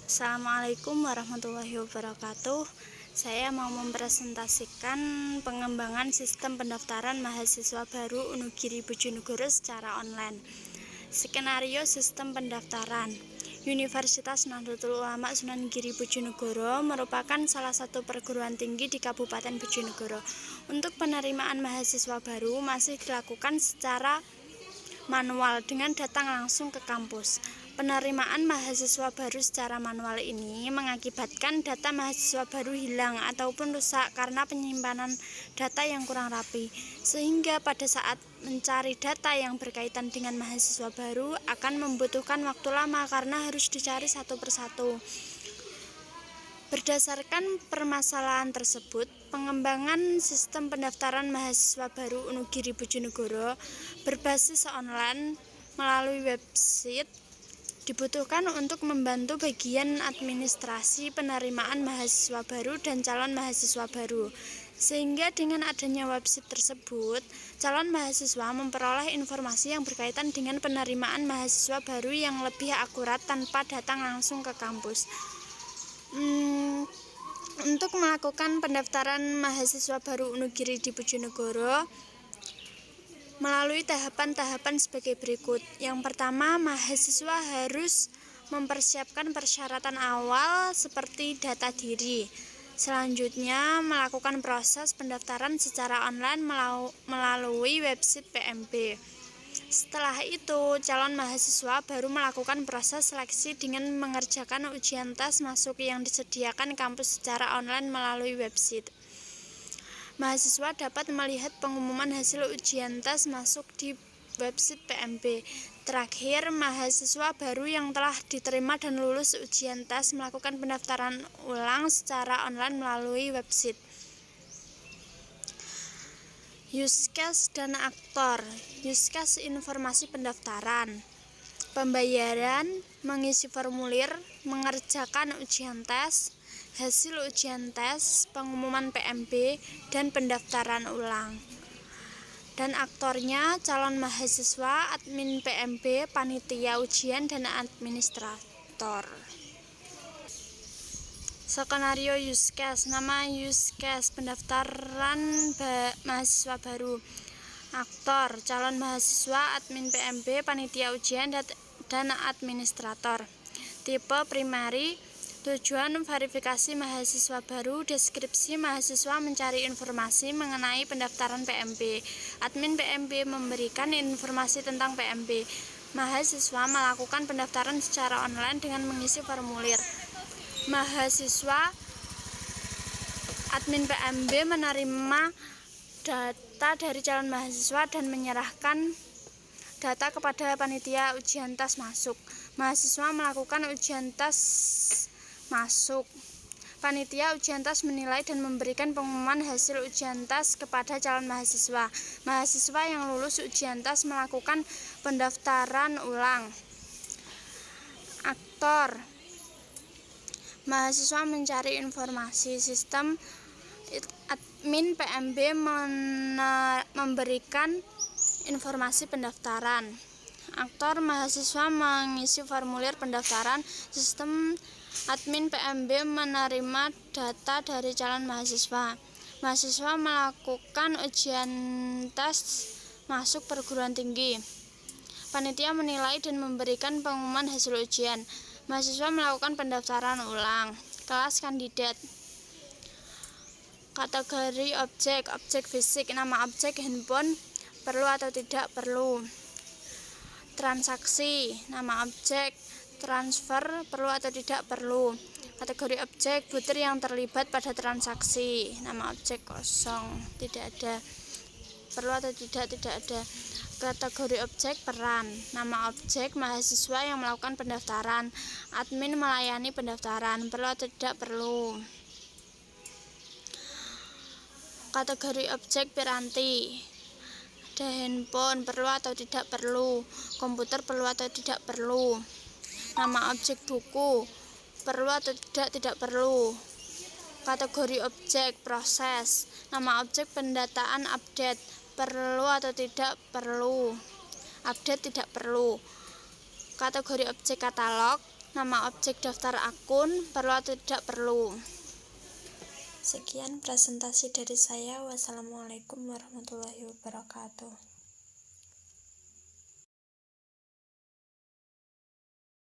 Assalamualaikum warahmatullahi wabarakatuh. Saya mau mempresentasikan pengembangan sistem pendaftaran mahasiswa baru Unugiri Bojonegoro secara online. Skenario sistem pendaftaran. Universitas Nahdlatul Ulama Sunan Giri Bojonegoro merupakan salah satu perguruan tinggi di Kabupaten Bojonegoro. Untuk penerimaan mahasiswa baru masih dilakukan secara manual dengan datang langsung ke kampus. Penerimaan mahasiswa baru secara manual ini mengakibatkan data mahasiswa baru hilang ataupun rusak karena penyimpanan data yang kurang rapi, sehingga pada saat mencari data yang berkaitan dengan mahasiswa baru akan membutuhkan waktu lama karena harus dicari satu persatu. Berdasarkan permasalahan tersebut, pengembangan sistem pendaftaran mahasiswa baru Unugiri Bojonegoro berbasis online melalui website dibutuhkan untuk membantu bagian administrasi penerimaan mahasiswa baru dan calon mahasiswa baru. Sehingga dengan adanya website tersebut, calon mahasiswa memperoleh informasi yang berkaitan dengan penerimaan mahasiswa baru yang lebih akurat tanpa datang langsung ke kampus. Untuk melakukan pendaftaran mahasiswa baru Unugiri di Bojonegoro melalui tahapan-tahapan sebagai berikut. Yang pertama, mahasiswa harus mempersiapkan persyaratan awal seperti data diri. Selanjutnya, melakukan proses pendaftaran secara online melalui website PMB. Setelah itu, calon mahasiswa baru melakukan proses seleksi dengan mengerjakan ujian tes masuk yang disediakan kampus secara online melalui website. Mahasiswa dapat melihat pengumuman hasil ujian tes masuk di website PMB. Terakhir, mahasiswa baru yang telah diterima dan lulus ujian tes melakukan pendaftaran ulang secara online melalui website. Use case dan aktor. Use case informasi pendaftaran. Pembayaran, mengisi formulir, mengerjakan ujian tes, hasil ujian tes, pengumuman PMB, dan pendaftaran ulang. Dan aktornya calon mahasiswa, admin PMB, panitia ujian, dan administrator. Skenario use case. Nama use case pendaftaran mahasiswa baru. Aktor, calon mahasiswa, admin PMB, panitia ujian, dan administrator. Tipe primary. Tujuan verifikasi mahasiswa baru. Deskripsi mahasiswa mencari informasi mengenai pendaftaran PMB. Admin PMB memberikan informasi tentang PMB. Mahasiswa melakukan pendaftaran secara online dengan mengisi formulir. Mahasiswa, admin PMB menerima data dari calon mahasiswa dan menyerahkan data kepada panitia ujian tes masuk. Mahasiswa melakukan ujian tes masuk. Panitia ujian tes menilai dan memberikan pengumuman hasil ujian tes kepada calon mahasiswa. Mahasiswa yang lulus ujian tes melakukan pendaftaran ulang. Aktor, mahasiswa mencari informasi. Sistem, admin PMB memberikan informasi pendaftaran. Aktor, mahasiswa mengisi formulir pendaftaran. Sistem, admin PMB menerima data dari calon mahasiswa. Mahasiswa melakukan ujian tes masuk perguruan tinggi. Panitia menilai dan memberikan pengumuman hasil ujian. Mahasiswa melakukan pendaftaran ulang. Kelas kandidat. Kategori objek, objek fisik, nama objek, handphone, perlu atau tidak perlu. Transaksi, nama objek, transfer, perlu atau tidak perlu. Kategori objek, butir yang terlibat pada transaksi, nama objek kosong, tidak ada. Perlu atau tidak ada. Kategori objek, peran, nama objek, mahasiswa yang melakukan pendaftaran, admin melayani pendaftaran, perlu atau tidak perlu. Kategori objek, piranti, ada handphone, perlu atau tidak perlu. Komputer, perlu atau tidak perlu. Nama objek, buku, perlu atau tidak perlu. Kategori objek, proses, nama objek, pendataan, update, perlu atau tidak perlu. Update, tidak perlu. Kategori objek, katalog, nama objek daftar akun, perlu atau tidak perlu. Sekian presentasi dari saya. Wassalamualaikum warahmatullahi wabarakatuh.